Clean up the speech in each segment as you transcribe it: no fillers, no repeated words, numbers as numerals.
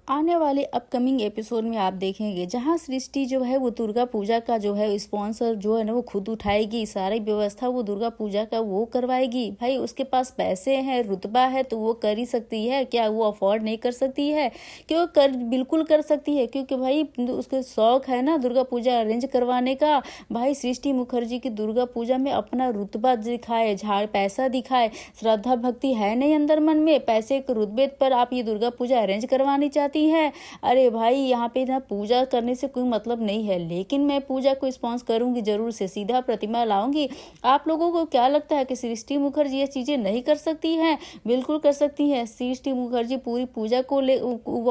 आने वाले upcoming episode में आप देखेंगे जहां सृष्टि जो है वो दुर्गा पूजा का जो है स्पॉन्सर जो है ना वो खुद उठाएगी। सारी व्यवस्था वो दुर्गा पूजा का वो करवाएगी। भाई उसके पास पैसे हैं, रुतबा है, तो वो कर ही सकती है। क्या वो अफोर्ड नहीं कर सकती है? क्यों कर, बिल्कुल कर सकती है, क्योंकि भाई उसके शौक है ना दुर्गा पूजा अरेंज करवाने का। भाई सृष्टि मुखर्जी की दुर्गा पूजा में अपना रुतबा दिखाए, झाड़ पैसा दिखाए। श्रद्धा भक्ति है नहीं अंदर मन में, पैसे के रुतबे पर आप ये दुर्गा पूजा अरेंज करवानी चाहती है। अरे भाई यहाँ पे ना पूजा करने से कोई मतलब नहीं है, लेकिन मैं पूजा को स्पॉन्स करूंगी जरूर से, सीधा प्रतिमा लाऊंगी। आप लोगों को क्या लगता है कि सृष्टि मुखर्जी ये चीजें नहीं कर सकती हैं? बिल्कुल कर सकती है। सृष्टि मुखर्जी पूरी पूजा को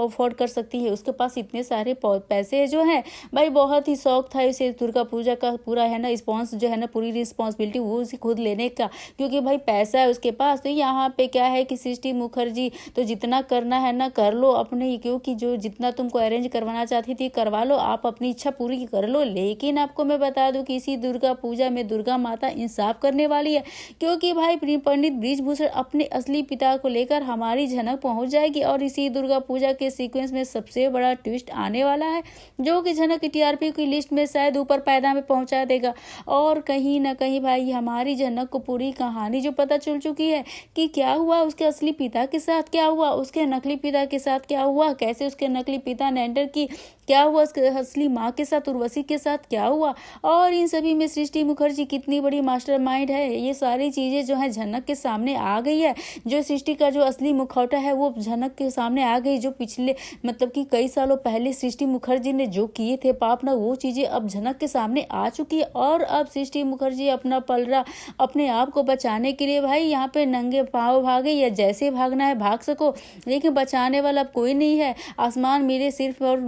अफोर्ड कर सकती है। उसके पास इतने सारे पैसे जो हैं। भाई बहुत ही शौक था इसे दुर्गा पूजा का, पूरा है ना स्पॉन्स जो है ना, पूरी रिस्पॉन्सिबिलिटी वो उसे खुद लेने का, क्योंकि भाई पैसा है उसके पास। तो यहाँ पे क्या है कि सृष्टि मुखर्जी तो जितना करना है ना कर लो अपने, क्योंकि जो जितना तुमको अरेंज करवाना चाहती थी करवा लो, आप अपनी इच्छा पूरी कर लो। लेकिन आपको मैं बता दूं कि इसी दुर्गा पूजा में दुर्गा माता इंसाफ करने वाली है, क्योंकि भाई पंडित बृजभूषण अपने असली पिता को लेकर हमारी झनक पहुंच जाएगी। और इसी दुर्गा पूजा के सीक्वेंस में सबसे बड़ा ट्विस्ट आने वाला है, जो कि झनक की टीआरपी की लिस्ट में शायद ऊपर पैदा में पहुंचा देगा। और कहीं ना कहीं भाई हमारी झनक को पूरी कहानी जो पता चल चुकी है कि क्या हुआ उसके असली पिता के साथ, क्या हुआ उसके नकली पिता के साथ, क्या हुआ कैसे उसके नकली पिता ने एंटर की, क्या हुआ उसके असली माँ के साथ, उर्वशी के साथ क्या हुआ, और इन सभी में सृष्टि मुखर्जी कितनी बड़ी मास्टरमाइंड है। ये सारी चीजें जो है झनक के सामने आ गई है। जो सृष्टि का जो असली मुखौटा है वो झनक के सामने आ गई। जो पिछले मतलब कि कई सालों पहले सृष्टि मुखर्जी ने जो किए थे पाप ना, वो चीजें अब झनक के सामने आ चुकी है। और अब सृष्टि मुखर्जी अपना पलड़ा अपने आप को बचाने के लिए भाई यहाँ पे नंगे पाँव भागे, या जैसे भागना है भाग सको, लेकिन बचाने वाला अब कोई नहीं है। आसमान मेरे सिर्फ और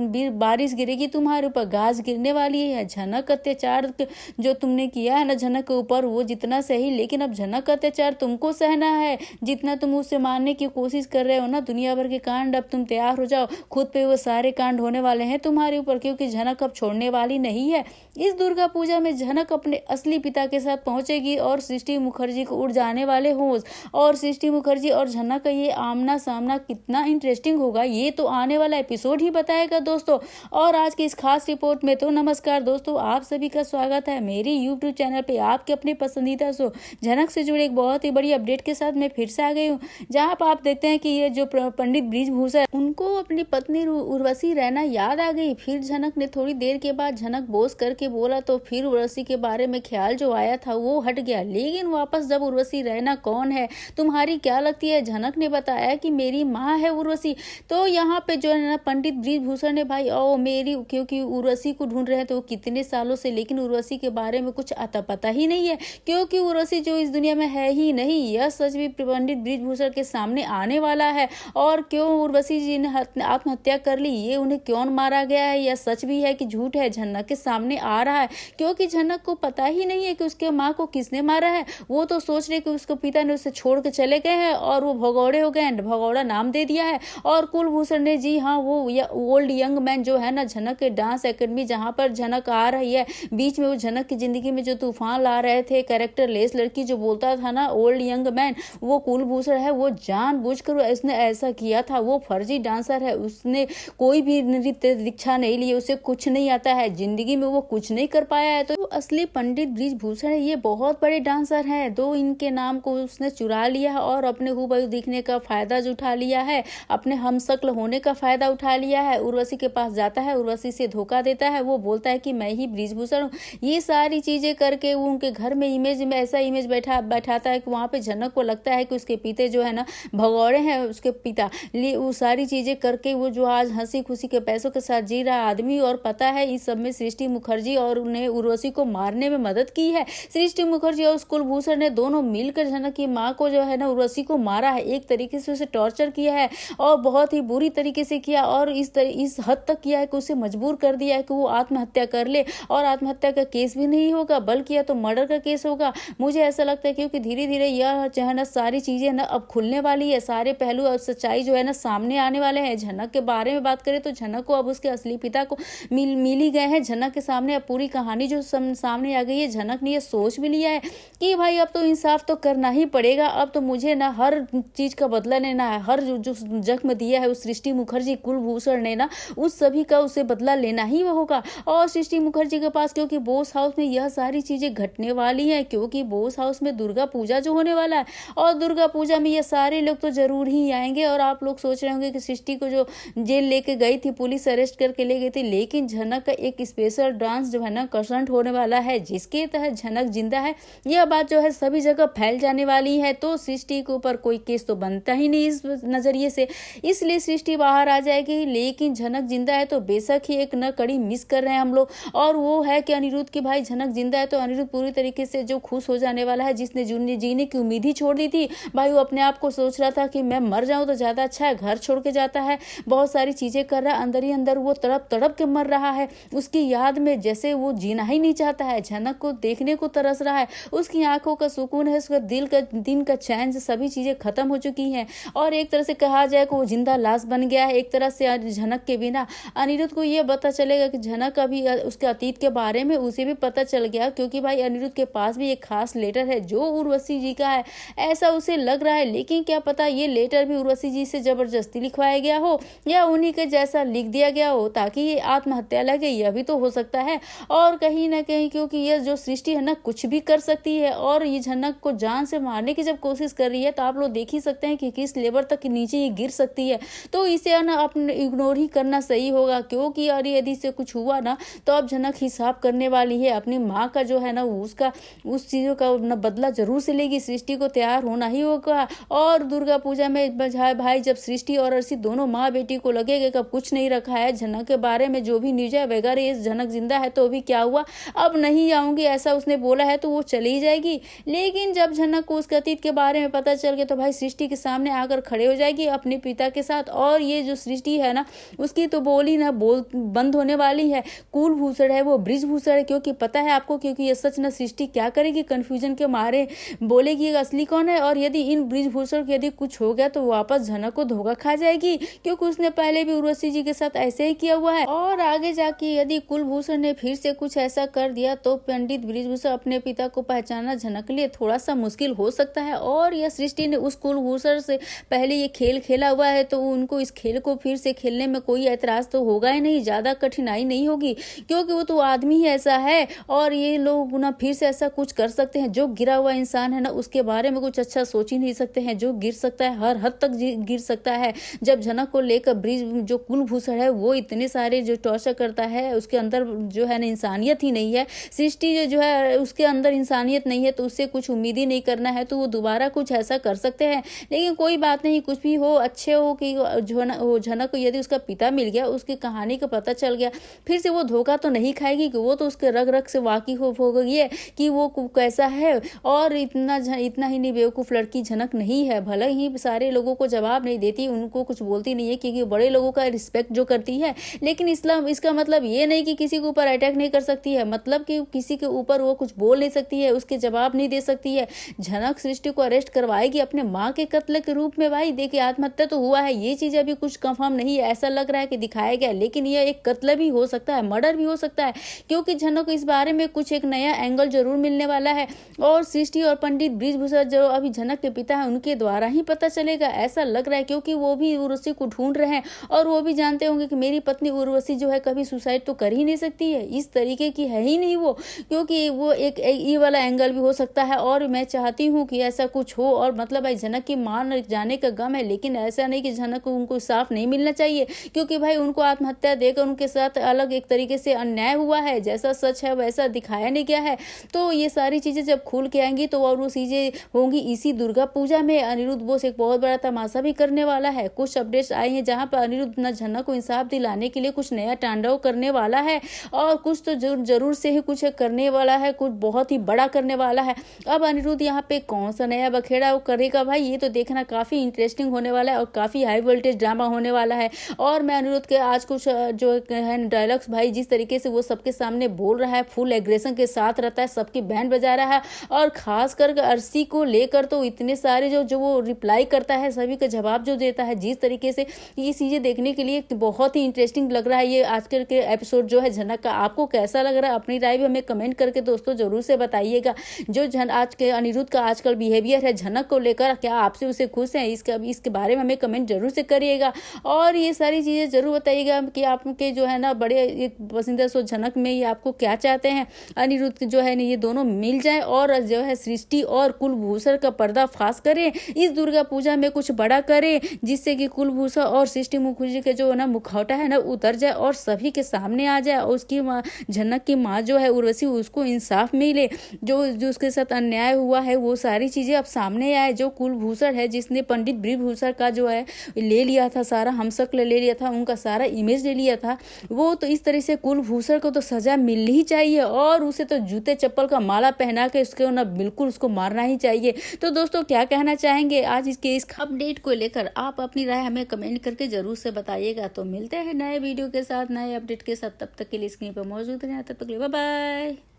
बारिश गिरेगी तुम्हारे ऊपर, घास गिरने वाली है। झनक अत्याचार जो तुमने किया है ना झनक के ऊपर, वो जितना सही, लेकिन अब झनक अत्याचार तुमको सहना है। जितना तुम उससे मारने की कोशिश कर रहे हो ना दुनिया भर के कांड, अब तुम तैयार हो जाओ, खुद पे वो सारे कांड होने वाले हैं तुम्हारे ऊपर, क्योंकि झनक अब छोड़ने वाली नहीं है। इस दुर्गा पूजा में झनक अपने असली पिता के साथ पहुंचेगी और सृष्टि मुखर्जी को उड़ जाने वाले होश। और सृष्टि मुखर्जी और झनक का ये आमना सामना कितना इंटरेस्टिंग होगा ये तो आने वाला एपिसोड ही बताएगा दोस्तों। और आज की इस खास रिपोर्ट में तो नमस्कार दोस्तों, आप सभी का स्वागत है मेरी यूट्यूब चैनल पे आपके अपने पसंदीदा शो झनक से जुड़े एक बहुत ही बड़ी अपडेट के साथ मैं फिर से आ गई हूँ, जहाँ पर आप देखते हैं कि ये जो पंडित बृजभूषण उनको अपनी पत्नी उर्वशी रहना याद आ गई। फिर झनक ने थोड़ी देर के बाद झनक बोस करके बोला, तो फिर उर्वशी के बारे में ख्याल जो आया था वो हट गया। लेकिन वापस जब उर्वशी रहना कौन है, तुम्हारी क्या लगती है? झनक ने बताया कि मेरी माँ है उर्वशी। तो यहाँ पे जो है ना पंडित बृजभूषण ने भाई मेरी, क्योंकि उर्वशी को ढूंढ रहे हैं तो कितने सालों से, लेकिन उर्वशी के बारे में कुछ अता पता ही नहीं है, क्योंकि उर्वशी जो इस दुनिया में है ही नहीं। यह सच भी पंडित बृजभूषण के सामने आने वाला है। और क्यों उर्वशी जी ने आत्महत्या कर ली, ये उन्हें क्यों मारा गया है, यह सच भी है कि झूठ है, झनक के सामने आ रहा है। क्योंकि झनक को पता ही नहीं है कि उसके माँ को किसने मारा है। वो तो सोच रहे कि उसके पिता ने उसे छोड़ के चले गए हैं और वो भगौड़े हो गए, भगौड़ा नाम दे दिया है। और कुलभूषण ने, जी हाँ, वो ओल्ड यंग मैन जो है ना झनक के डांस एकेडमी जहाँ पर झनक आ रही है, बीच में वो झनक की जिंदगी में जो तूफान ला रहे थे, कैरेक्टर लेस लड़की जो बोलता था ना ओल्ड यंग मैन, वो कुलभूषण है। वो जानबूझकर उसने ऐसा किया था। वो फर्जी डांसर है, उसने कोई भी नृत्य दीक्षा नहीं ली, उसे कुछ नहीं आता है, जिंदगी में वो कुछ नहीं कर पाया है। तो असली पंडित बृजभूषण है, ये बहुत बड़े डांसर हैं। दो इनके नाम को उसने चुरा लिया है और अपने हूबहू दिखने का फायदा उठा लिया है, अपने हमशक्ल होने का फायदा उठा लिया है। उर्वशी के पास जाता है, उर्वशी से धोखा देता है, वो बोलता है कि मैं ही बृजभूषण हूँ। ये सारी चीजें करके वो उनके घर में इमेज में ऐसा इमेज बैठाता है कि वहां पे झनक को लगता है कि उसके पिता जो है ना भगौड़े हैं, उसके पिता। वो सारी चीजें करके वो जो आज हंसी खुशी के पैसों के साथ जी रहा आदमी, और पता है इस सब में सृष्टि मुखर्जी और उन्हें उर्वशी को मारने में मदद की है। सृष्टि मुखर्जी और कुलभूषण ने दोनों मिलकर झनक की माँ को जो है ना उर्वशी को मारा है, एक तरीके से उसे टॉर्चर किया है और बहुत ही बुरी तरीके से किया, और इस हद तक किया है कि उसे मजबूर कर दिया है कि वो आत्महत्या कर ले। और आत्महत्या का केस भी नहीं होगा, बल्कि या तो मर्डर का केस होगा। मुझे ऐसा लगता है क्योंकि धीरे धीरे यह जो है ना सारी चीजें ना अब खुलने वाली है, सारे पहलू और सच्चाई जो है ना सामने आने वाले हैं। झनक के बारे में बात करें तो झनक को अब उसके असली पिता को मिल ही गए हैं। झनक के सामने अब पूरी कहानी जो सामने आ गई है। झनक ने ये सोच भी लिया है कि भाई अब तो इंसाफ तो करना ही पड़ेगा, अब तो मुझे ना हर चीज का बदला लेना है, हर जो जख्म दिया है उस सृष्टि मुखर्जी कुलभूषण ने ना, उस सभी का उसे बदला लेना ही होगा। और सृष्टि मुखर्जी के पास क्योंकि बोस हाउस में यह सारी चीजें घटने वाली हैं, क्योंकि बोस हाउस में दुर्गा पूजा जो होने वाला है, और दुर्गा पूजा में ये सारे लोग तो जरूर ही आएंगे। और आप लोग सोच रहे होंगे कि सृष्टि को जो जेल लेके गई थी, पुलिस अरेस्ट करके ले गई थी, लेकिन झनक का एक स्पेशल डांस जो है ना कंसर्ट होने वाला है, जिसके तहत झनक जिंदा है, यह बात जो है सभी जगह फैल जाने वाली है। तो सृष्टि के ऊपर कोई केस तो बनता ही नहीं इस नजरिए से, इसलिए सृष्टि बाहर आ जाएगी। लेकिन झनक जिंदा है तो बेशक ही एक न कड़ी मिस कर रहे हैं हम लोग, और वो है कि अनिरुद्ध की भाई झनक जिंदा है तो अनिरुद्ध पूरी तरीके से जो खुश हो जाने वाला है, जिसने जीने की उम्मीद ही छोड़ दी थी भाई, वो अपने आप को सोच रहा था कि मैं मर जाऊं तो ज्यादा अच्छा है, घर छोड़ के जाता है, बहुत सारी चीजें कर रहा है, अंदर ही अंदर वो तड़प तड़प के मर रहा है, उसकी याद में जैसे वो जीना ही नहीं चाहता है, झनक को देखने को तरस रहा है, उसकी आंखों का सुकून है, उसका दिन का चैन से सभी चीजें खत्म हो चुकी हैं। और एक तरह से कहा जाए कि वो जिंदा लाश बन गया है। एक तरह से झनक के बिना अनिरुद्ध को ये पता चलेगा कि झनक अभी उसके अतीत के बारे में उसे भी पता चल गया, क्योंकि भाई अनिरुद्ध के पास भी एक खास लेटर है जो उर्वशी जी का है, ऐसा उसे लग रहा है। लेकिन क्या पता ये लेटर भी उर्वशी जी से जबरदस्ती लिखवाया गया हो या उन्हीं के जैसा लिख दिया गया हो ताकि ये आत्महत्या लगे, यह भी तो हो सकता है। और कहीं ना कहीं क्योंकि ये जो सृष्टि है ना कुछ भी कर सकती है, और ये झनक को जान से मारने की जब कोशिश कर रही है तो आप लोग देख ही सकते हैं कि किस लेवल तक नीचे ये गिर सकती है। तो इसे ना अपने इग्नोर ही करना सही होगा, क्योंकि अरे यदि से कुछ हुआ ना तो अब झनक हिसाब करने वाली है अपनी माँ का जो है ना, उसका उस चीजों का बदला जरूर से लेगी। सृष्टि को तैयार होना ही होगा। और दुर्गा पूजा में भाई जब सृष्टि और अर्शी दोनों माँ बेटी को लगेगा कि अब कुछ नहीं रखा है, झनक के बारे में जो भी न्यूज है वगैरह, ये झनक जिंदा है तो अभी क्या हुआ, अब नहीं आऊंगी ऐसा उसने बोला है तो वो चली जाएगी। लेकिन जब झनक को उसके अतीत के बारे में पता चल गया तो भाई सृष्टि के सामने आकर खड़े हो जाएगी अपने पिता के साथ। और ये जो सृष्टि है ना उसकी तो बोली ना बोल बंद होने वाली है। कुलभूषण है वो बृजभूषण है, क्योंकि पता है आपको, क्योंकि ये सच ना सृष्टि क्या करेगी, कंफ्यूजन के मारे बोलेगी असली कौन है। और यदि इन बृजभूषण के यदि कुछ हो गया तो वापस झनक को धोखा खा जाएगी, क्योंकि उसने पहले भी उर्वशी जी के साथ ऐसे ही किया हुआ है। और आगे जाके यदि कुलभूषण ने फिर से कुछ ऐसा कर दिया तो पंडित बृजभूषण अपने पिता को पहचानना झनक के लिए थोड़ा सा मुश्किल हो सकता है। और यह सृष्टि ने उस कुलभूषण से पहले ये खेल खेला हुआ है तो उनको इस खेल को फिर से खेलने में कोई ऐतराज तो होगा ही नहीं, ज्यादा कठिनाई नहीं होगी, क्योंकि वो तो आदमी ही ऐसा है। और ये लोग ना फिर से ऐसा कुछ कर सकते हैं, जो गिरा हुआ इंसान है ना उसके बारे में कुछ अच्छा सोच ही नहीं सकते हैं, जो गिर सकता है हर हद तक गिर सकता है। जब झनक को लेकर ब्रिज जो कुलभूषण है वो इतने सारे जो टॉर्चर करता है, उसके अंदर जो है ना इंसानियत ही नहीं है, सृष्टि जो है उसके अंदर इंसानियत नहीं है, तो उससे कुछ उम्मीद ही नहीं करना है, तो वो दोबारा कुछ ऐसा कर सकते हैं। लेकिन कोई बात नहीं, कुछ भी हो, अच्छे हो कि झनक को यदि उसका पिता मिल गया, उसकी कहानी का पता चल गया, फिर से वो धोखा तो नहीं खाएगी, कि वो तो उसके रग रग से वाकिफ हो गई है कि वो कैसा है। और इतना ही नहीं बेवकूफ लड़की झनक नहीं है, भले ही सारे लोगों को जवाब नहीं देती, उनको कुछ बोलती नहीं है, क्योंकि बड़े लोगों का रिस्पेक्ट जो करती है। लेकिन इस्लाम इसका मतलब ये नहीं कि किसी के ऊपर अटैक नहीं कर सकती है, मतलब कि किसी के ऊपर वो कुछ बोल नहीं सकती है, उसके जवाब नहीं दे सकती है। झनक सृष्टि को अरेस्ट करवाएगी अपने माँ के कत्ल के रूप में। भाई देखिए आत्महत्या तो हुआ है, ये चीज अभी कुछ कंफर्म नहीं है, ऐसा लग रहा है कि दिखाया गया, लेकिन ये एक कत्ल भी हो सकता है, मर्डर भी हो सकता है, क्योंकि झनक को इस बारे में कुछ एक नया एंगल जरूर मिलने वाला है। और सृष्टि और पंडित बृजभूषण जो अभी झनक के पिता है उनके द्वारा ही पता चलेगा, ऐसा लग रहा है, क्योंकि वो भी उर्वशी को ढूंढ रहे हैं और वो भी जानते होंगे कि मेरी पत्नी उर्वशी जो है कभी सुसाइड तो कर ही नहीं सकती है, इस तरीके की है ही नहीं वो, क्योंकि वो एक ये वाला एंगल भी हो सकता है। और मैं चाहती हूँ कि ऐसा कुछ हो, और मतलब भाई झनक की मान जाने का गम है, लेकिन ऐसा नहीं कि झनक को उनको साफ नहीं मिलना चाहिए, क्योंकि भाई उनको आत्महत्या देकर उनके साथ अलग एक तरीके से अन्याय हुआ है, जैसा सच है वैसा दिखाया नहीं गया है। तो ये सारी चीजें जब खुल के आएंगी तो और वो चीजें होंगी इसी दुर्गा पूजा में। अनिरुद्ध बोस एक बहुत बड़ा तमाशा भी करने वाला है, कुछ अपडेट्स आए हैं जहां पर अनिरुद्ध न झनक को इंसाफ दिलाने के लिए कुछ नया तांडव करने वाला है, और कुछ तो जरूर से ही कुछ करने वाला है, कुछ बहुत ही बड़ा करने वाला है। अब अनिरुद्ध यहाँ पे कौन सा नया बखेड़ा वो करेगा भाई, ये तो देखना काफी इंटरेस्टिंग होने वाला है और काफी हाई वोल्टेज ड्रामा होने वाला है। और मैं अनिरुद्ध के आज कुछ जो है डायलॉग्स भाई, जिस तरीके से वो सबके सामने बोल रहा है, फुल एग्रेशन के साथ रहता है, सबकी बैंड बजा रहा है, और खास कर अर्शी को लेकर तो इतने सारे जो वो रिप्लाई करता है, सभी का जवाब जो देता है, जिस तरीके से ये चीजें देखने के लिए बहुत ही इंटरेस्टिंग लग रहा है ये आज के एपिसोड जो है झनक का। आपको कैसा लग रहा है अपने अपनी राय भी हमें कमेंट करके दोस्तों जरूर से बताइएगा। जो आज के अनिरुद्ध का आजकल बिहेवियर है झनक को लेकर, क्या आपसे उसे खुश हैं, इसके बारे में हमें कमेंट जरूर से करिएगा। और ये सारी चीजें जरूर बताइएगा कि आपके जो है ना बड़े एक पसंदीदा सो झनक में ये आपको क्या चाहते हैं, अनिरुद्ध जो है ना ये दोनों मिल जाए और जो है सृष्टि और कुलभूषण का पर्दाफाश करें, इस दुर्गा पूजा में कुछ बड़ा करें, जिससे कि कुलभूषण और सृष्टि मुखर्जी के जो ना मुखौटा है ना उतर जाए और सभी के सामने आ जाए, और उसकी माँ झनक की माँ जो है उर्वशी उसको इंसाफ मिले, जो उसके साथ अन्याय हुआ है वो सारी चीजें अब सामने आए। जो कुलभूषण है जिसने पंडित ब्रिजभूषण का जो है ले लिया था, सारा हमशक्ल ले लिया था, उनका सारा इमेज ले लिया था, वो तो इस तरह से कुलभूषण को तो सजा मिलनी ही चाहिए और उसे तो जूते चप्पल का माला पहना के उसको ना बिल्कुल उसको मारना ही चाहिए। तो दोस्तों क्या कहना चाहेंगे आज इसके इस अपडेट को लेकर, आप अपनी राय हमें कमेंट करके जरूर से बताइएगा। तो मिलते हैं नए वीडियो के साथ, नए अपडेट के साथ, तब तक के लिए स्क्रीन पर मौजूद रहें, तब तक के लिए बाय बाय।